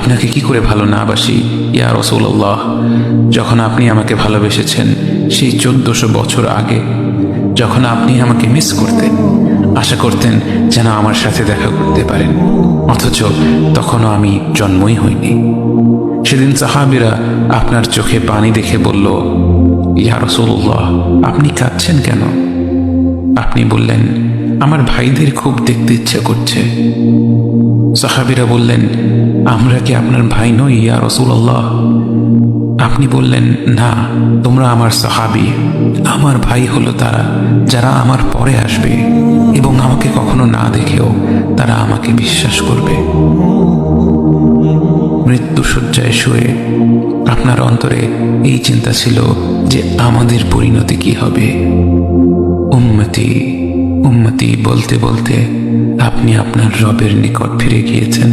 আপনাকে কি করে ভালো না বাসি ইয়া রাসূলুল্লাহ। যখন আপনি আমাকে ভালোবেসেছেন সেই 1400 বছর আগে, যখন আপনি আমাকে মিস করতেন, আশা করতেন যেন আমার সাথে দেখা করতে পারেন, অথচ তখনও আমি জন্মই হইনি। সেদিন সাহাবীরা আপনার চোখে পানি দেখে বলল, ইয়া রাসূলুল্লাহ, আপনি কাঁদছেন কেন? আপনি বললেন, আমার ভাইদের খুব দেখতে ইচ্ছে করছে। সাহাবীরা বললেন, আমরা কি আপনার ভাই নই ইয়া রাসূলুল্লাহ? আপনি বললেন, না, তোমরা আমার সাহাবী। আমার ভাই হলো তারা যারা আমার পরে আসবে এবং আমাকে কখনো না দেখেও তারা আমাকে বিশ্বাস করবে। মৃত্যু শয্যায় শুয়ে আপনার অন্তরে এই চিন্তা ছিল যে আমাদের পরিণতি কি হবে। উম্মতি উম্মতি বলতে বলতে আপনি আপনার রবের নিকট ফিরে গিয়েছেন।